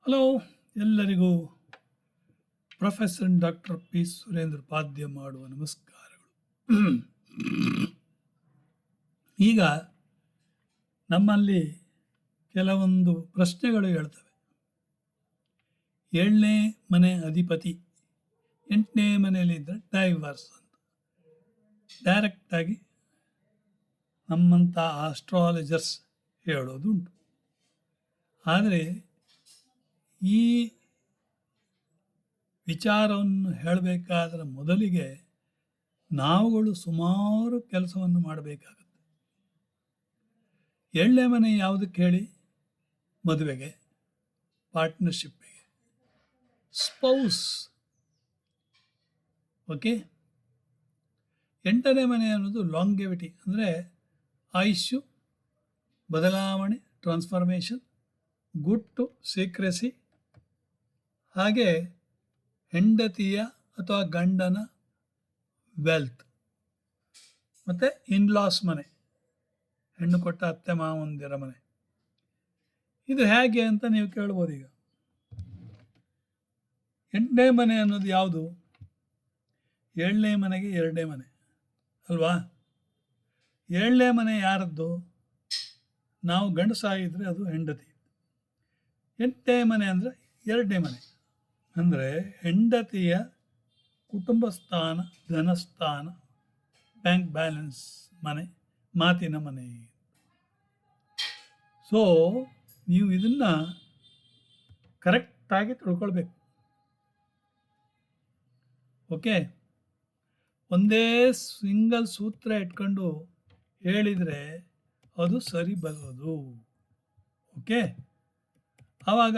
Hello, ಎಲ್ಲರಿಗೂ professor doctor P Surendra ಪಾದ್ಯ ಮಾಡುವ ನಮಸ್ಕಾರಗಳು. ಈಗ ನಮ್ಮಲ್ಲಿ ಕೆಲವೊಂದು ಪ್ರಶ್ನೆಗಳು ಹೇಳ್ತವೆ. 7ನೇ ಮನೆ ಅಧಿಪತಿ 8ನೇ ಮನೆಯಲ್ಲಿದ್ದರೆ ಡೈವರ್ಸ್ ಅಂತ ಡೈರೆಕ್ಟಾಗಿ ನಮ್ಮಂಥ ಆಸ್ಟ್ರಾಲಜರ್ಸ್ ಹೇಳೋದುಂಟು. ಆದರೆ ಈ ವಿಚಾರವನ್ನು ಹೇಳಬೇಕಾದ್ರೆ ಮೊದಲಿಗೆ ನಾವುಗಳು ಸುಮಾರು ಕೆಲಸವನ್ನು ಮಾಡಬೇಕಾಗುತ್ತೆ. 7ನೇ ಮನೆ ಯಾವುದಕ್ಕೆ ಹೇಳಿ? ಮದುವೆಗೆ, ಪಾರ್ಟ್ನರ್ಶಿಪ್ಪಿಗೆ, ಸ್ಪೌಸ್. ಓಕೆ. 8ನೇ ಮನೆ ಅನ್ನೋದು ಲಾಂಗೆವಿಟಿ, ಅಂದರೆ ಆಯುಷ್ಯು, ಬದಲಾವಣೆ, ಟ್ರಾನ್ಸ್ಫಾರ್ಮೇಷನ್, ಗುಡ್ ಟು ಸೀಕ್ರೆಸಿ, ಹಾಗೆ ಹೆಂಡತಿಯ ಅಥವಾ ಗಂಡನ ವೆಲ್ತ್, ಮತ್ತು ಇನ್ಲಾಸ್ ಮನೆ, ಹೆಣ್ಣು ಕೊಟ್ಟ ಅತ್ತೆ ಮಾವಂದಿರ ಮನೆ. ಇದು ಹೇಗೆ ಅಂತ ನೀವು ಕೇಳ್ಬೋದು. ಈಗ 8ನೇ ಮನೆ ಅನ್ನೋದು ಯಾವುದು? 7ನೇ ಮನೆಗೆ 2ನೇ ಮನೆ ಅಲ್ವಾ? 7ನೇ ಮನೆ ಯಾರದ್ದು? ನಾವು ಗಂಡಸಾಗಿದ್ರೆ ಅದು ಹೆಂಡತಿ. 8ನೇ ಮನೆ ಅಂದರೆ 2ನೇ ಮನೆ, ಅಂದರೆ ಹೆಂಡತಿಯ ಕುಟುಂಬ ಸ್ಥಾನ, ಧನಸ್ಥಾನ, ಬ್ಯಾಂಕ್ ಬ್ಯಾಲೆನ್ಸ್ ಮನೆ, ಮಾತಿನ ಮನೆ. ಸೊ ನೀವು ಇದನ್ನು ಕರೆಕ್ಟಾಗಿ ತಿಳ್ಕೊಳ್ಬೇಕು. ಓಕೆ. ಒಂದೇ ಸಿಂಗಲ್ ಸೂತ್ರ ಇಟ್ಕೊಂಡು ಹೇಳಿದರೆ ಅದು ಸರಿ ಬರೋದು. ಓಕೆ. ಆವಾಗ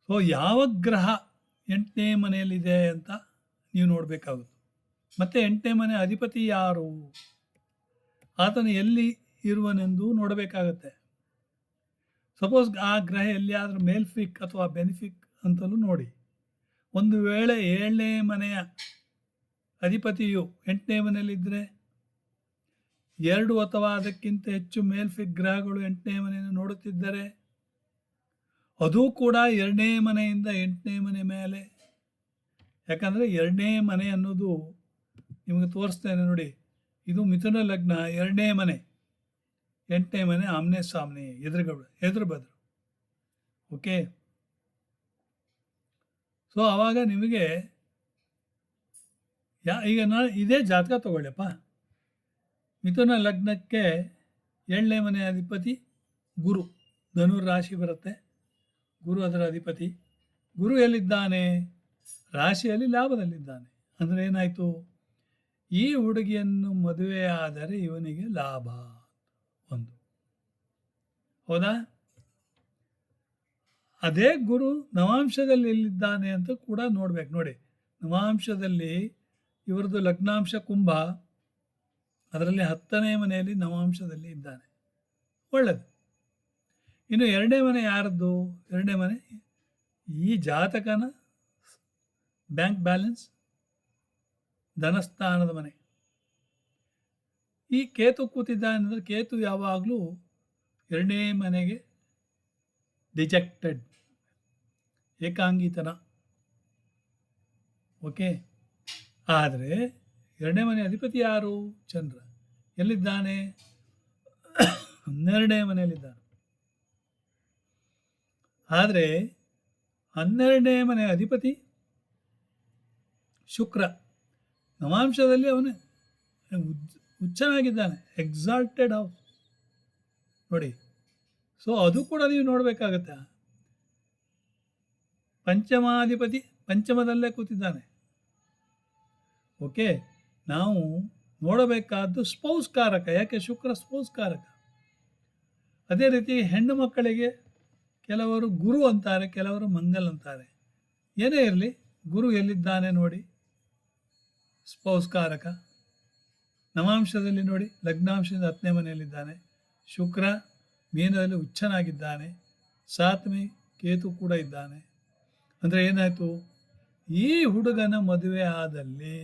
ಸೊ ಯಾವ ಗ್ರಹ 8ನೇ ಮನೆಯಲ್ಲಿದೆ ಅಂತ ನೀವು ನೋಡಬೇಕಾಗುತ್ತೆ. ಮತ್ತು 8ನೇ ಮನೆ ಅಧಿಪತಿ ಯಾರು, ಆತನು ಎಲ್ಲಿ ಇರುವನೆಂದು ನೋಡಬೇಕಾಗತ್ತೆ. ಸಪೋಸ್ ಆ ಗ್ರಹ ಎಲ್ಲಿಯಾದರೂ ಮೇಲ್ಫಿಕ್ ಅಥವಾ ಬೆನಿಫಿಕ್ ಅಂತಲೂ ನೋಡಿ. ಒಂದು ವೇಳೆ 7ನೇ ಮನೆಯ ಅಧಿಪತಿಯು 8ನೇ ಮನೆಯಲ್ಲಿದ್ದರೆ 2 ಅಥವಾ ಅದಕ್ಕಿಂತ ಹೆಚ್ಚು ಮೇಲ್ಫಿಕ್ ಗ್ರಹಗಳು 8ನೇ ಮನೆಯನ್ನು ನೋಡುತ್ತಿದ್ದರೆ, ಅದು ಕೂಡ 2ನೇ ಮನೆಯಿಂದ 8ನೇ ಮನೆ ಮೇಲೆ. ಯಾಕಂದರೆ 2ನೇ ಮನೆ ಅನ್ನೋದು ನಿಮಗೆ ತೋರಿಸ್ತೇನೆ ನೋಡಿ. ಇದು ಮಿಥುನ ಲಗ್ನ, 2ನೇ ಮನೆ, 8ನೇ ಮನೆ ಆಮ್ನೆ ಸಾಮ್ನೆ, ಎದುರು ಬದ್ರು. ಓಕೆ. ಸೊ ಆವಾಗ ನಿಮಗೆ ಈಗ ಇದೇ ಜಾತಕ ತಗೊಳ್ಳಿಯಪ್ಪ. ಮಿಥುನ ಲಗ್ನಕ್ಕೆ 7ನೇ ಮನೆ ಅಧಿಪತಿ ಗುರು, ಧನುರ್ ರಾಶಿ ಬರುತ್ತೆ. ಗುರು ಅದರ ಅಧಿಪತಿ. ಗುರು ಎಲ್ಲಿದ್ದಾನೆ? ರಾಶಿಯಲ್ಲಿ ಲಾಭದಲ್ಲಿದ್ದಾನೆ. ಅಂದರೆ ಏನಾಯಿತು? ಈ ಹುಡುಗಿಯನ್ನು ಮದುವೆಯಾದರೆ ಇವನಿಗೆ ಲಾಭ ಒಂದು. ಹೌದಾ? ಅದೇ ಗುರು ನವಾಂಶದಲ್ಲಿ ಎಲ್ಲಿದ್ದಾನೆ ಅಂತ ಕೂಡ ನೋಡ್ಬೇಕು. ನೋಡಿ, ನವಾಂಶದಲ್ಲಿ ಇವರದು ಲಗ್ನಾಂಶ ಕುಂಭ, ಅದರಲ್ಲಿ 10ನೇ ಮನೆಯಲ್ಲಿ ನವಾಂಶದಲ್ಲಿ ಇದ್ದಾನೆ. ಒಳ್ಳೆಯದು. ಇನ್ನು 2ನೇ ಮನೆ ಯಾರದ್ದು? 2ನೇ ಮನೆ ಈ ಜಾತಕನ ಬ್ಯಾಂಕ್ ಬ್ಯಾಲೆನ್ಸ್, ಧನಸ್ಥಾನದ ಮನೆ. ಈ ಕೇತು ಕೂತಿದ್ದಾನೆ ಅಂದರೆ ಕೇತು ಯಾವಾಗಲೂ 2ನೇ ಮನೆಗೆ ಡಿಜೆಕ್ಟೆಡ್, ಏಕಾಂಗಿತನ. ಓಕೆ. ಆದರೆ 2ನೇ ಮನೆ ಅಧಿಪತಿ ಯಾರು? ಚಂದ್ರ. ಎಲ್ಲಿದ್ದಾನೆ? 12ನೇ ಮನೆಯಲ್ಲಿದ್ದಾನೆ. ಆದರೆ 12ನೇ ಮನೆ ಅಧಿಪತಿ ಶುಕ್ರ. ನವಾಂಶದಲ್ಲಿ ಅವನು ಉಚ್ಚನಾಗಿದ್ದಾನೆ, ಎಕ್ಸಾಲ್ಟೆಡ್ ಹೌಸ್ ನೋಡಿ. ಸೊ ಅದು ಕೂಡ ನೀವು ನೋಡಬೇಕಾಗತ್ತೆ. ಪಂಚಮಾಧಿಪತಿ ಪಂಚಮದಲ್ಲೇ ಕೂತಿದ್ದಾನೆ. ಓಕೆ. ನಾವು ನೋಡಬೇಕಾದ್ದು ಸ್ಪೌಸ್ ಕಾರಕ. ಯಾಕೆ? ಶುಕ್ರ ಸ್ಪೌಸ್ ಕಾರಕ. ಅದೇ ರೀತಿ ಹೆಣ್ಣು ಮಕ್ಕಳಿಗೆ ಕೆಲವರು ಗುರು ಅಂತಾರೆ, ಕೆಲವರು ಮಂಗಲ್ ಅಂತಾರೆ. ಏನೇ ಇರಲಿ, ಗುರು ಎಲ್ಲಿದ್ದಾನೆ ನೋಡಿ, ಸ್ಪೌಸ್ ಕಾರಕ. ನವಾಂಶದಲ್ಲಿ ನೋಡಿ, ಲಗ್ನಾಂಶದಿಂದ 10ನೇ ಮನೆಯಲ್ಲಿದ್ದಾನೆ. ಶುಕ್ರ ಮೀನದಲ್ಲಿ ಉಚ್ಚನಾಗಿದ್ದಾನೆ. 7ನೇ ಕೇತು ಕೂಡ ಇದ್ದಾನೆ. ಅಂದರೆ ಏನಾಯಿತು? ಈ ಹುಡುಗನ ಮದುವೆ ಆದಲ್ಲಿ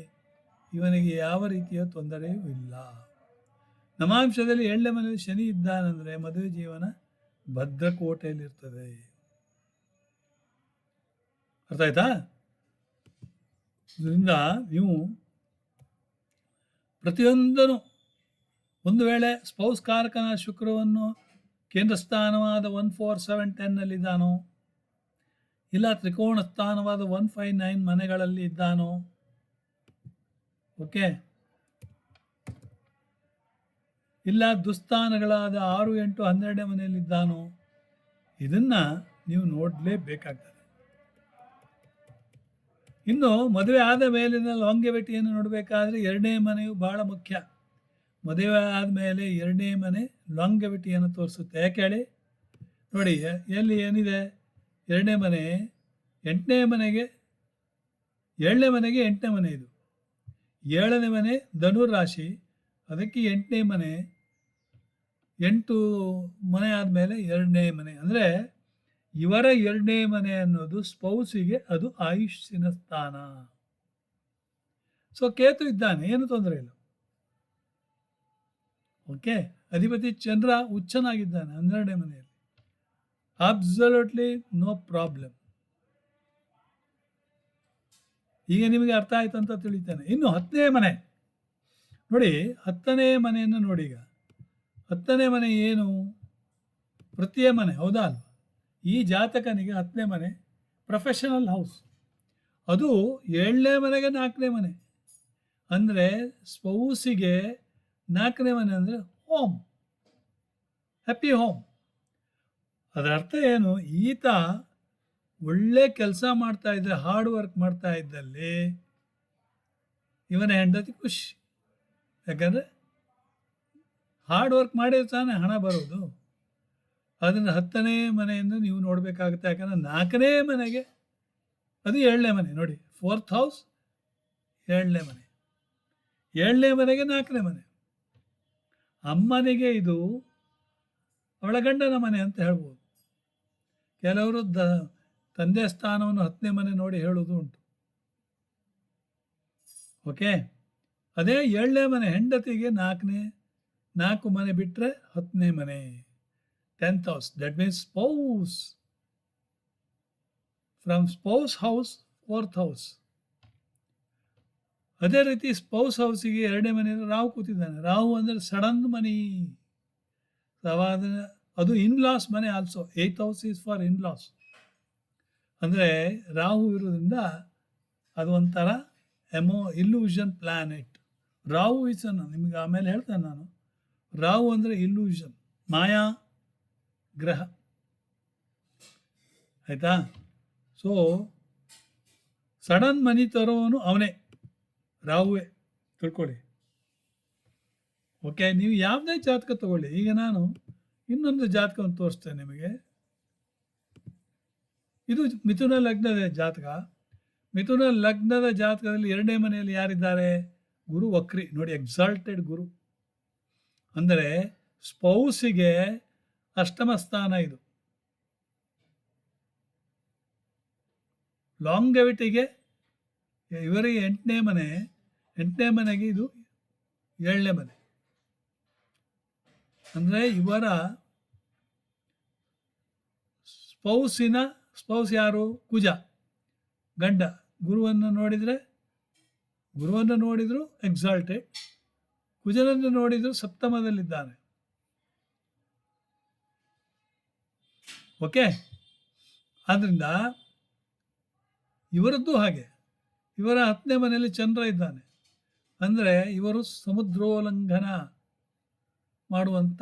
ಇವನಿಗೆ ಯಾವ ರೀತಿಯ ತೊಂದರೆಯೂ ಇಲ್ಲ. ನವಾಂಶದಲ್ಲಿ 7ನೇ ಮನೆಯಲ್ಲಿ ಶನಿ ಇದ್ದಾನೆಂದರೆ ಮದುವೆ ಜೀವನ ಭದ್ರಕೋಟೆಯಲ್ಲಿರ್ತದೆ. ಅರ್ಥ ಆಯ್ತಾ? ಇದರಿಂದ ನೀವು ಪ್ರತಿಯೊಂದನ್ನು, ಒಂದು ವೇಳೆ ಸ್ಪೌಸ್ ಕಾರಕನ ಶುಕ್ರವನ್ನು ಕೇಂದ್ರ ಸ್ಥಾನವಾದ 1, 4, 7, 10 ಇದ್ದಾನೋ, ಇಲ್ಲ ತ್ರಿಕೋಣ ಸ್ಥಾನವಾದ 1, 5, 9 ಮನೆಗಳಲ್ಲಿ ಇದ್ದಾನೋ, ಓಕೆ, ಇಲ್ಲ ದುಸ್ಥಾನಗಳಾದ 6, 8, 12 ಮನೆಯಲ್ಲಿ ಇದ್ದಾನೋ, ಇದನ್ನು ನೀವು ನೋಡಲೇಬೇಕಾಗ್ತದೆ. ಇನ್ನು ಮದುವೆ ಆದ ಮೇಲಿನ ಲಾಂಗೆವಿಟಿಯನ್ನು ನೋಡಬೇಕಾದ್ರೆ 2ನೇ ಮನೆಯು ಬಹಳ ಮುಖ್ಯ. ಮದುವೆ ಆದಮೇಲೆ 2ನೇ ಮನೆ ಲಾಂಗೆವಿಟಿಯನ್ನು ತೋರಿಸುತ್ತೆ. ಯಾಕೆ ಹೇಳಿ? ನೋಡಿ, ಎಲ್ಲಿ ಏನಿದೆ 2ನೇ ಮನೆ, 8ನೇ ಮನೆಗೆ 7ನೇ ಮನೆಗೆ 8ನೇ ಮನೆ ಇದು. 7ನೇ ಮನೆ ಧನುರಾಶಿ, ಅದಕ್ಕೆ 8ನೇ ಮನೆ. 8 ಮನೆ ಆದಮೇಲೆ 2ನೇ ಮನೆ. ಅಂದರೆ ಇವರ 2ನೇ ಮನೆ ಅನ್ನೋದು ಸ್ಪೌಸಿಗೆ ಅದು ಆಯುಷ್ಯನ ಸ್ಥಾನ. ಸೊ ಕೇತು ಇದ್ದಾನೆ, ಏನು ತೊಂದರೆ ಇಲ್ಲ. ಓಕೆ, ಅಧಿಪತಿ ಚಂದ್ರ ಉಚ್ಚನಾಗಿದ್ದಾನೆ 12ನೇ ಮನೆಯಲ್ಲಿ. Absolutely no problem. ಈಗ ನಿಮಗೆ ಅರ್ಥ ಆಯ್ತು ಅಂತ ತಿಳಿತಾನೆ. ಇನ್ನು 10ನೇ ಮನೆ ನೋಡಿ, 10ನೇ ಮನೆಯನ್ನು ನೋಡಿ. ಈಗ 10ನೇ ಮನೆ ಏನು? ವೃತ್ತಿಯ ಮನೆ, ಹೌದಾ ಅಲ್ವಾ? ಈ ಜಾತಕನಿಗೆ 10ನೇ ಮನೆ ಪ್ರೊಫೆಷನಲ್ ಹೌಸ್. ಅದು 7ನೇ ಮನೆಗೆ 4ನೇ ಮನೆ. ಅಂದರೆ ಸ್ಪೌಸಿಗೆ 4ನೇ ಮನೆ ಅಂದರೆ ಹೋಮ್, ಹ್ಯಾಪಿ ಹೋಮ್. ಅದರ ಅರ್ಥ ಏನು? ಈತ ಒಳ್ಳೆ ಕೆಲಸ ಮಾಡ್ತಾ ಇದ್ದರೆ, ಹಾರ್ಡ್ ವರ್ಕ್ ಮಾಡ್ತಾ ಇದ್ದಲ್ಲಿ ಇವನ ಹೆಂಡತಿ ಖುಷಿ. ಯಾಕಂದರೆ ಹಾರ್ಡ್ ವರ್ಕ್ ಮಾಡಿರ್ತಾನೆ ಹಣ ಬರೋದು. ಅದನ್ನು 10ನೇ ಮನೆಯಿಂದ ನೀವು ನೋಡಬೇಕಾಗುತ್ತೆ. ಯಾಕಂದರೆ 4ನೇ ಮನೆಗೆ ಅದು 7ನೇ ಮನೆ. ನೋಡಿ, 4th ಹೌಸ್ 7ನೇ ಮನೆ, 7ನೇ ಮನೆಗೆ 4ನೇ ಮನೆ. ಅಮ್ಮನಿಗೆ ಇದು ಅವಳ ಗಂಡನ ಮನೆ ಅಂತ ಹೇಳ್ಬೋದು. ಕೆಲವರು ತಂದೆ ಸ್ಥಾನವನ್ನು 10ನೇ ಮನೆ ನೋಡಿ ಹೇಳೋದು ಉಂಟು. ಓಕೆ, ಅದೇ 7ನೇ ಮನೆ ಹೆಂಡತಿಗೆ 4 ಮನೆ ಬಿಟ್ಟರೆ 10ನೇ ಮನೆ, 10th house. That means spouse. From spouse house, 4th house. ಅದೇ ರೀತಿ ಸ್ಪೌಸ್ ಹೌಸಿಗೆ 2ನೇ ಮನೆಯಲ್ಲಿ ರಾಹು ಕೂತಿದ್ದಾನೆ. ರಾಹು ಅಂದರೆ ಸಡನ್ ಮನಿ. ಅದು ಇನ್ಲಾಸ್ ಮನೆ also. 8th house is for in laws. ಅಂದರೆ ರಾಹು ಇರೋದ್ರಿಂದ ಅದು ಒಂಥರ ಇಲ್ಯೂಷನ್ ಪ್ಲಾನೆಟ್. ರಾಹು ಇಸ್ ನಿಮಗೆ ಆಮೇಲೆ ಹೇಳ್ತೇನೆ ನಾನು. ರಾಹು ಅಂದರೆ ಇಲ್ಯೂಷನ್, ಮಾಯಾ ಗ್ರಹ. ಆಯಿತಾ? ಸೊ ಸಡನ್ ಮನಿ ತರೋವನು ಅವನೇ, ರಾಹುವೇ, ತಿಳ್ಕೊಳ್ಳಿ. ಓಕೆ, ನೀವು ಯಾವುದೇ ಜಾತಕ ತಗೊಳ್ಳಿ. ಈಗ ನಾನು ಇನ್ನೊಂದು ಜಾತಕವನ್ನು ತೋರಿಸ್ತೇನೆ ನಿಮಗೆ. ಇದು ಮಿಥುನ ಲಗ್ನದ ಜಾತಕ. ಮಿಥುನ ಲಗ್ನದ ಜಾತಕದಲ್ಲಿ 2ನೇ ಮನೆಯಲ್ಲಿ ಯಾರಿದ್ದಾರೆ? ಗುರು ವಕ್ರಿ. ನೋಡಿ, ಎಕ್ಸಾಲ್ಟೆಡ್ ಗುರು. ಅಂದರೆ ಸ್ಪೌಸಿಗೆ 8ಮ ಸ್ಥಾನ ಇದು. ಲಾಂಗೆವಿಟಿಗೆ ಇವರಿಗೆ 8ನೇ ಮನೆ, 8ನೇ ಮನೆಗೆ ಇದು 7ನೇ ಮನೆ. ಅಂದರೆ ಇವರ ಸ್ಪೌಸ್ ಯಾರು? ಕುಜ, ಗಂಡ. ಗುರುವನ್ನು ನೋಡಿದ್ರು ಎಕ್ಸಾಲ್ಟೆಡ್, ಕುಜನನ್ನು ನೋಡಿದ್ರು ಸಪ್ತಮದಲ್ಲಿದ್ದಾನೆ. ಓಕೆ, ಆದ್ದರಿಂದ ಇವರದ್ದು ಹಾಗೆ. ಇವರ 10ನೇ ಮನೆಯಲ್ಲಿ ಚಂದ್ರ ಇದ್ದಾನೆ. ಅಂದರೆ ಇವರು ಸಮುದ್ರೋಲ್ಲಂಘನ ಮಾಡುವಂಥ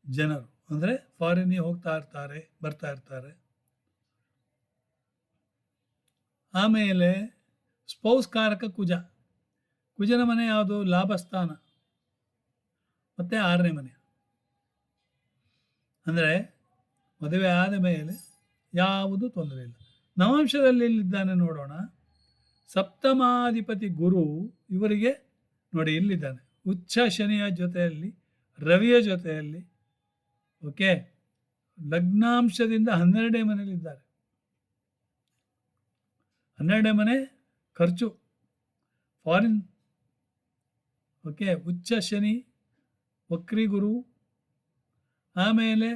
ಜನರು. ಅಂದರೆ ಫಾರಿನಿಗೆ ಹೋಗ್ತಾ ಇರ್ತಾರೆ, ಬರ್ತಾ ಇರ್ತಾರೆ. ಆಮೇಲೆ ಸ್ಪೌಸ್ ಕಾರಕ ಕುಜ. ಕುಜನ ಮನೆ ಯಾವುದು? ಲಾಭಸ್ಥಾನ. ಮತ್ತು 6ನೇ ಮನೆ. ಅಂದರೆ ಮದುವೆ ಆದ ಮೇಲೆ ಯಾವುದು ತೊಂದರೆ ಇಲ್ಲ. ನವಾಂಶದಲ್ಲಿ ಎಲ್ಲಿದ್ದಾನೆ ನೋಡೋಣ. ಸಪ್ತಮಾಧಿಪತಿ ಗುರು ಇವರಿಗೆ ನೋಡಿ ಇಲ್ಲಿದ್ದಾನೆ, ಉಚ್ಚ ಶನಿಯ ಜೊತೆಯಲ್ಲಿ, ರವಿಯ ಜೊತೆಯಲ್ಲಿ. ಓಕೆ, ಲಗ್ನಾಂಶದಿಂದ 12ನೇ ಮನೆಯಲ್ಲಿದ್ದಾರೆ. 12ನೇ ಮನೆ ಖರ್ಚು, ಫಾರಿನ್. ಓಕೆ, ಉಚ್ಚ ಶನಿ, ವಕ್ರಿ ಗುರು. ಆಮೇಲೆ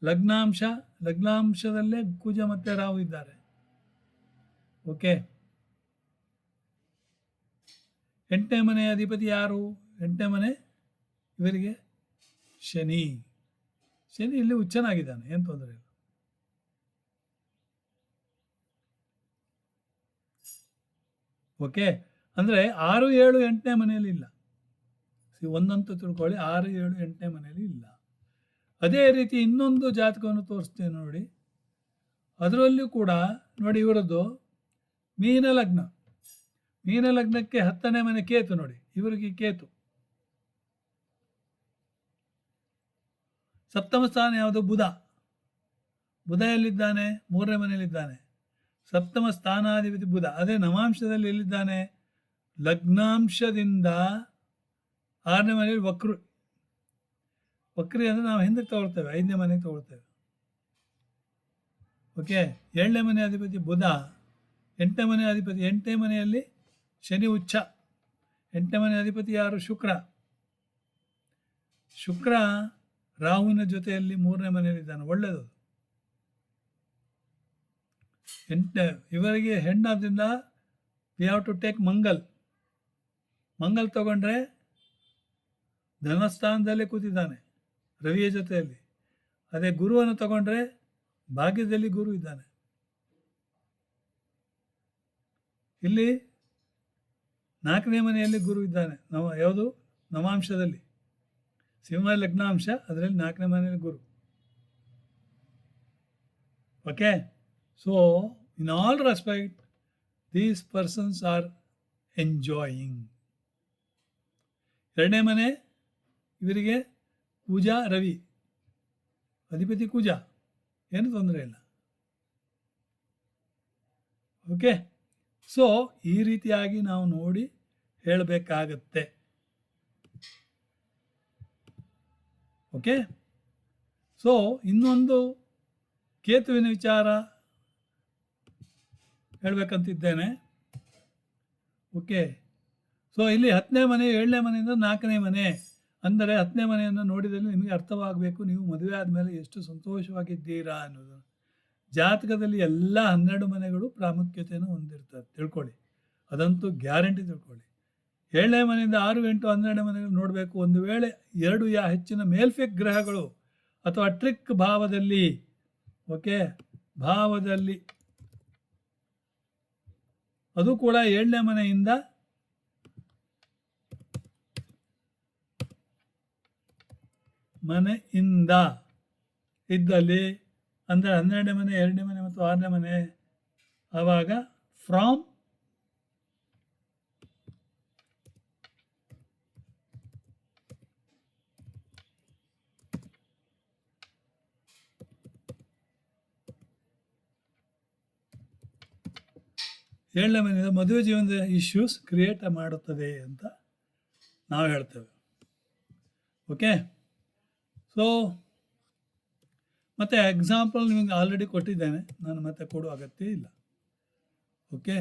ಲಗ್ನಾಂಶ ಲಗ್ನಾಂಶದಲ್ಲೇ ಕುಜ ಮತ್ತು ರಾಹು ಇದ್ದಾರೆ. ಓಕೆ, 8ನೇ ಮನೆಯ ಅಧಿಪತಿ ಯಾರು? 8ನೇ ಮನೆ ಇವರಿಗೆ ಶನಿ. ಶನಿ ಇಲ್ಲಿ ಉಚ್ಚನಾಗಿದ್ದಾನೆ, ಏನು ತೊಂದರೆ ಇಲ್ಲ. ಓಕೆ, ಅಂದರೆ 6, 7, 8ನೇ ಮನೆಯಲ್ಲಿ ಇಲ್ಲ. ಒಂದಂತೂ ತಿಳ್ಕೊಳ್ಳಿ, 6, 7, 8ನೇ ಮನೆಯಲ್ಲಿ ಇಲ್ಲ. ಅದೇ ರೀತಿ ಇನ್ನೊಂದು ಜಾತಕವನ್ನು ತೋರಿಸ್ತೇನೆ ನೋಡಿ. ಅದರಲ್ಲೂ ಕೂಡ ನೋಡಿ, ಇವರದ್ದು ಮೀನ ಲಗ್ನ. ಮೀನ ಲಗ್ನಕ್ಕೆ 10ನೇ ಮನೆ ಕೇತು ನೋಡಿ. ಇವರಿಗೆ ಕೇತು ಸಪ್ತಮ ಸ್ಥಾನ ಯಾವುದು? ಬುಧ. ಬುಧ ಎಲ್ಲಿದ್ದಾನೆ? 3ನೇ ಮನೆಯಲ್ಲಿದ್ದಾನೆ. ಸಪ್ತಮ ಸ್ಥಾನಾಧಿಪತಿ ಬುಧ. ಅದೇ ನವಾಂಶದಲ್ಲಿ ಎಲ್ಲಿದ್ದಾನೆ? ಲಗ್ನಾಂಶದಿಂದ 6ನೇ ಮನೆಯಲ್ಲಿ ವಕ್ರಿ. ವಕ್ರಿ ಅಂದರೆ ನಾವು ಹಿಂದಕ್ಕೆ ತಗೊಳ್ತೇವೆ, 5ನೇ ಮನೆಗೆ ತಗೊಳ್ತೇವೆ. ಓಕೆ, 7ನೇ ಮನೆ ಅಧಿಪತಿ ಬುಧ. 8ನೇ ಮನೆ ಅಧಿಪತಿ, 8ನೇ ಮನೆಯಲ್ಲಿ ಶನಿ ಉಚ್ಚ. 8ನೇ ಮನೆ ಅಧಿಪತಿ ಯಾರು? ಶುಕ್ರ. ಶುಕ್ರ ರಾಹುವಿನ ಜೊತೆಯಲ್ಲಿ 3ನೇ ಮನೆಯಲ್ಲಿದ್ದಾನೆ, ಒಳ್ಳೆಯದು. ಇವರಿಗೆ ಹೆಣ್ಣಾದ್ರಿಂದ we have to take Mangal. Mangal ತಗೊಂಡ್ರೆ ಧನಸ್ಥಾನದಲ್ಲೇ ಕೂತಿದ್ದಾನೆ ರವಿಯ ಜೊತೆಯಲ್ಲಿ. ಅದೇ ಗುರುವನ್ನು ತಗೊಂಡ್ರೆ ಭಾಗ್ಯದಲ್ಲಿ ಗುರು ಇದ್ದಾನೆ. ಇಲ್ಲಿ 4ನೇ ಮನೆಯಲ್ಲಿ ಗುರು ಇದ್ದಾನೆ. ಯಾವುದು? ನವಾಂಶದಲ್ಲಿ. ಸಿಂಹ ಲಗ್ನಾಂಶ, ಅದರಲ್ಲಿ 4ನೇ ಮನೆಯಲ್ಲಿ Guru. Okay, so in all respect these persons are enjoying. 2ನೇ ಮನೆ ಇವರಿಗೆ ಕುಜ ರವಿ, ಅಧಿಪತಿ ಕುಜ, ಏನು ತೊಂದರೆ ಇಲ್ಲ. ಓಕೆ, ಸೊ ಈ ರೀತಿಯಾಗಿ ನಾವು ನೋಡಿ ಹೇಳಬೇಕಾಗತ್ತೆ. ಓಕೆ, ಸೊ ಇನ್ನೊಂದು ಕೇತುವಿನ ವಿಚಾರ ಹೇಳಬೇಕಂತಿದ್ದೇನೆ. ಓಕೆ, ಸೊ ಇಲ್ಲಿ 10ನೇ ಮನೆ 7ನೇ ಮನೆಯಿಂದ 4ನೇ ಮನೆ ಅಂದರೆ 10ನೇ ಮನೆಯನ್ನು ನೋಡಿದಲ್ಲಿ ನಿಮಗೆ ಅರ್ಥವಾಗಬೇಕು, ನೀವು ಮದುವೆ ಆದಮೇಲೆ ಎಷ್ಟು ಸಂತೋಷವಾಗಿದ್ದೀರಾ ಅನ್ನೋದು. ಜಾತಕದಲ್ಲಿ ಎಲ್ಲ 12 ಮನೆಗಳು ಪ್ರಾಮುಖ್ಯತೆಯನ್ನು ಹೊಂದಿರ್ತದೆ, ತಿಳ್ಕೊಳ್ಳಿ. ಅದಂತೂ ಗ್ಯಾರಂಟಿ ತಿಳ್ಕೊಳ್ಳಿ. 7ನೇ ಮನೆಯಿಂದ 6, 8, 12ನೇ ಮನೆಗಳು ನೋಡಬೇಕು. ಒಂದು ವೇಳೆ 2 ಯಾ ಹೆಚ್ಚಿನ ಮೇಲ್ಫಿಕ್ ಗ್ರಹಗಳು ಅಥವಾ ಟ್ರಿಕ್ ಭಾವದಲ್ಲಿ, ಓಕೆ, ಭಾವದಲ್ಲಿ, ಅದು ಕೂಡ 7ನೇ ಮನೆಯಿಂದ ಇದ್ದಲ್ಲಿ, ಅಂದರೆ 12ನೇ ಮನೆ, 2ನೇ ಮನೆ ಮತ್ತು 6ನೇ ಮನೆ, ಆವಾಗ ಫ್ರಾಮ್ ಏಳನೇ ಮನೆಯಿಂದ ಮದುವೆ ಜೀವನದ ಇಶ್ಯೂಸ್ ಕ್ರಿಯೇಟ್ ಮಾಡುತ್ತದೆ ಅಂತ ನಾವು ಹೇಳ್ತೇವೆ. ಓಕೆ, ಸೊ ಮತ್ತು ಎಕ್ಸಾಂಪಲ್ ನಿಮಗೆ ಆಲ್ರೆಡಿ ಕೊಟ್ಟಿದ್ದೇನೆ, ನಾನು ಮತ್ತೆ ಕೊಡುವ ಅಗತ್ಯ ಇಲ್ಲ. ಓಕೆ,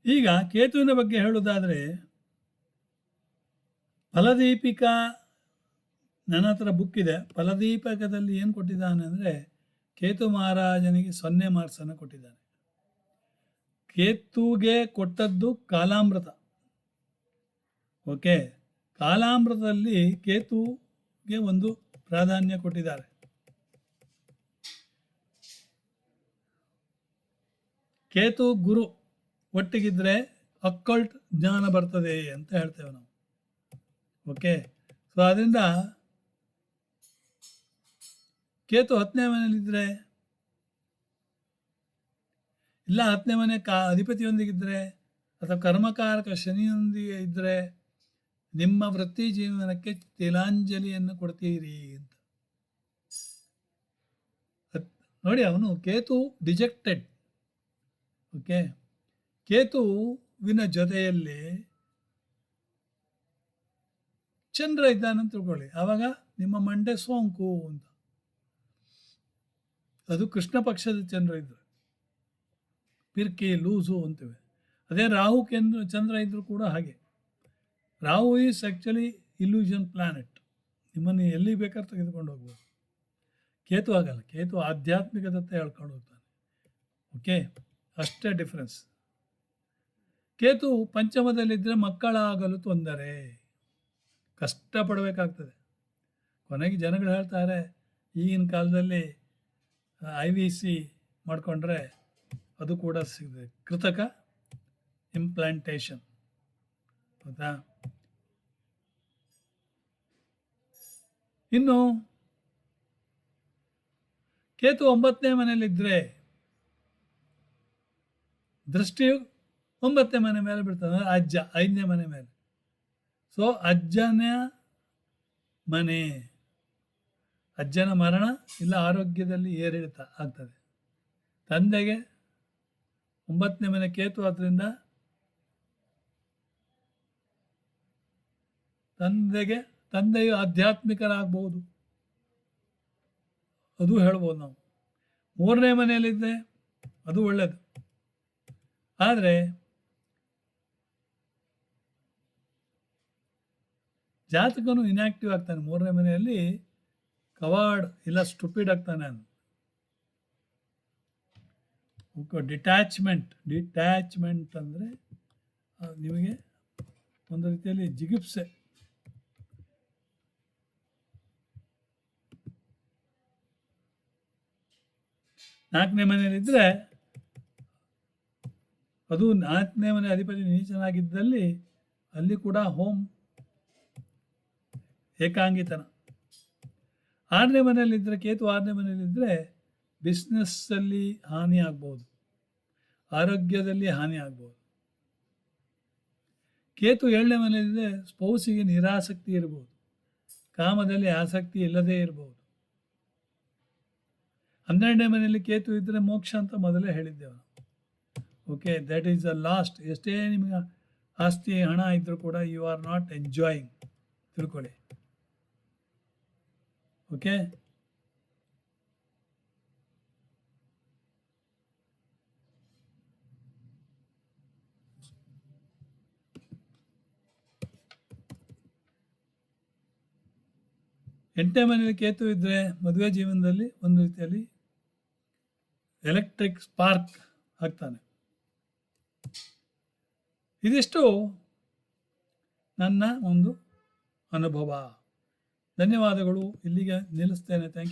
ಈಗ ಕೇತುವಿನ ಬಗ್ಗೆ ಹೇಳುವುದಾದರೆ, ಫಲದೀಪಿಕಾ ನನ್ನ ಹತ್ರ ಬುಕ್ ಇದೆ. ಫಲದೀಪಕದಲ್ಲಿ ಏನು ಕೊಟ್ಟಿದ್ದಾನೆ ಅಂದರೆ, ಕೇತು ಮಹಾರಾಜನಿಗೆ 0 ಮಾರ್ಕ್ಸನ್ನು ಕೊಟ್ಟಿದ್ದಾನೆ. ಕೇತುಗೆ ಕೊಟ್ಟದ್ದು ಕಾಲಾಮೃತ. ಓಕೆ, ಕಾಲಾಮೃತದಲ್ಲಿ ಕೇತುಗೆ ಒಂದು ಪ್ರಾಧಾನ್ಯ ಕೊಟ್ಟಿದ್ದಾರೆ. ಕೇತು ಗುರು ಒಟ್ಟಿಗಿದ್ರೆ ಅಕ್ಕಲ್ಟ್ ಜ್ಞಾನ ಬರ್ತದೆ ಅಂತ ಹೇಳ್ತೇವೆ ನಾವು. ಓಕೆ, ಸೊ ಅದರಿಂದ ಕೇತು 10ನೇ ಮನೆಯಲ್ಲಿದ್ದರೆ, ಇಲ್ಲ 10ನೇ ಮನೆ ಅಧಿಪತಿಯೊಂದಿಗಿದ್ದರೆ ಅಥವಾ ಕರ್ಮಕಾರಕ ಶನಿಯೊಂದಿಗೆ ಇದ್ದರೆ ನಿಮ್ಮ ವೃತ್ತಿ ಜೀವನಕ್ಕೆ ತಿಲಾಂಜಲಿಯನ್ನು ಕೊಡ್ತೀರಿ ಅಂತ. ನೋಡಿ, ಅವನು ಕೇತು ಡಿಜೆಕ್ಟೆಡ್. ಓಕೆ, ಕೇತುವಿನ ಜೊತೆಯಲ್ಲಿ ಚಂದ್ರ ಇದ್ದಾನಂತ ತಿಳ್ಕೊಳ್ಳಿ, ಆವಾಗ ನಿಮ್ಮ ಮಂಡೆ ಸೋಂಕು ಅಂತ. ಅದು ಕೃಷ್ಣ ಪಕ್ಷದ ಚಂದ್ರ ಇದ್ರೆ ಪಿರ್ಕಿ ಲೂಸು ಅಂತೀವಿ. ಅದೇ ರಾಹು ಚಂದ್ರ ಇದ್ರೂ ಕೂಡ ಹಾಗೆ. Rahu is actually illusion planet, ನಿಮ್ಮನ್ನು ಎಲ್ಲಿ ಬೇಕಾದ್ರೆ ತೆಗೆದುಕೊಂಡು ಹೋಗ್ಬೋದು. ಕೇತು ಆಗಲ್ಲ, ಕೇತು ಆಧ್ಯಾತ್ಮಿಕದತ್ತ ಹೇಳ್ಕೊಂಡು ಹೋಗ್ತಾನೆ. ಓಕೆ, ಅಷ್ಟೇ ಡಿಫ್ರೆನ್ಸ್. ಕೇತು ಪಂಚಮದಲ್ಲಿದ್ದರೆ ಮಕ್ಕಳಾಗಲು ತೊಂದರೆ, ಕಷ್ಟಪಡಬೇಕಾಗ್ತದೆ. ಕೊನೆಗೆ ಜನಗಳು ಹೇಳ್ತಾರೆ, ಈಗಿನ ಕಾಲದಲ್ಲಿ IVC ಮಾಡಿಕೊಂಡ್ರೆ ಅದು ಕೂಡ ಸಿಗುತ್ತೆ, ಕೃತಕ ಇಂಪ್ಲಾಂಟೇಷನ್. ಹೌದಾ? ಇನ್ನು ಕೇತು 9ನೇ ಮನೆಯಲ್ಲಿದ್ದರೆ ದೃಷ್ಟಿಯು 9ನೇ ಮನೆ ಮೇಲೆ ಬೀಳ್ತದೆ, ಅಜ್ಜ 5ನೇ ಮನೆ ಮೇಲೆ. ಸೊ ಅಜ್ಜನ ಮನೆ, ಅಜ್ಜನ ಮರಣ ಇಲ್ಲ ಆರೋಗ್ಯದಲ್ಲಿ ಏರಿಳಿತ ಆಗ್ತದೆ. ತಂದೆಗೆ 9ನೇ ಮನೆ ಕೇತು, ಆದ್ದರಿಂದ ತಂದೆಯು ಆಧ್ಯಾತ್ಮಿಕರಾಗಬಹುದು, ಅದು ಹೇಳ್ಬೋದು ನಾವು. 3ನೇ ಮನೆಯಲ್ಲಿದ್ದರೆ ಅದು ಒಳ್ಳೆಯದು. ಆದರೆ ಜಾತಕನು ಇನ್ಯಾಕ್ಟಿವ್ ಆಗ್ತಾನೆ 3ನೇ ಮನೆಯಲ್ಲಿ, ಕವಾರ್ಡ್ ಇಲ್ಲ ಸ್ಟುಪಿಡ್ ಆಗ್ತಾನೆ. ಡಿಟ್ಯಾಚ್ಮೆಂಟ್ ಅಂದರೆ ನಿಮಗೆ ಒಂದು ರೀತಿಯಲ್ಲಿ ಜಿಗುಪ್ಸೆ. ನಾಲ್ಕನೇ ಮನೆಯಲ್ಲಿದ್ದರೆ ಅದು 4ನೇ ಮನೆ ಅಧಿಪತಿ ನೀಚನಾಗಿದ್ದಲ್ಲಿ ಅಲ್ಲಿ ಕೂಡ ಹೋಮ್ ಏಕಾಂಗಿತನ. 6ನೇ ಮನೆಯಲ್ಲಿದ್ದರೆ, ಕೇತು 6ನೇ ಮನೆಯಲ್ಲಿದ್ದರೆ ಬಿಸ್ನೆಸ್ಸಲ್ಲಿ ಹಾನಿ ಆಗ್ಬೋದು, ಆರೋಗ್ಯದಲ್ಲಿ ಹಾನಿ ಆಗ್ಬೋದು. ಕೇತು 7ನೇ ಮನೆಯಲ್ಲಿದ್ದರೆ ಸ್ಪೌಸಿಗೆ ನಿರಾಸಕ್ತಿ ಇರ್ಬೋದು, ಕಾಮದಲ್ಲಿ ಆಸಕ್ತಿ ಇಲ್ಲದೇ ಇರ್ಬೋದು. 12ನೇ ಮನೆಯಲ್ಲಿ ಕೇತು ಇದ್ದರೆ ಮೋಕ್ಷ ಅಂತ ಮೊದಲೇ ಹೇಳಿದ್ದೇವೆ. Okay, that is the last. ಎಷ್ಟೇ ನಿಮಗೆ ಆಸ್ತಿ ಹಣ ಇದ್ದರೂ ಕೂಡ ಯು ಆರ್ ನಾಟ್ ಎಂಜಾಯಿಂಗ್, ತಿಳ್ಕೊಳ್ಳಿ. ಓಕೆ, ಎಂಟನೇ ಮನೆಯಲ್ಲಿ ಕೇತು ಇದ್ದರೆ ಮದುವೆ ಜೀವನದಲ್ಲಿ ಒಂದು ರೀತಿಯಲ್ಲಿ ಎಲೆಕ್ಟ್ರಿಕ್ ಸ್ಪಾರ್ಕ್ ಆಗ್ತಾನೆ. ಇದಿಷ್ಟು ನನ್ನ ಒಂದು ಅನುಭವ. ಧನ್ಯವಾದಗಳು. ಇಲ್ಲಿಗೆ ನಿಲ್ಲಿಸ್ತೇನೆ. Thank you.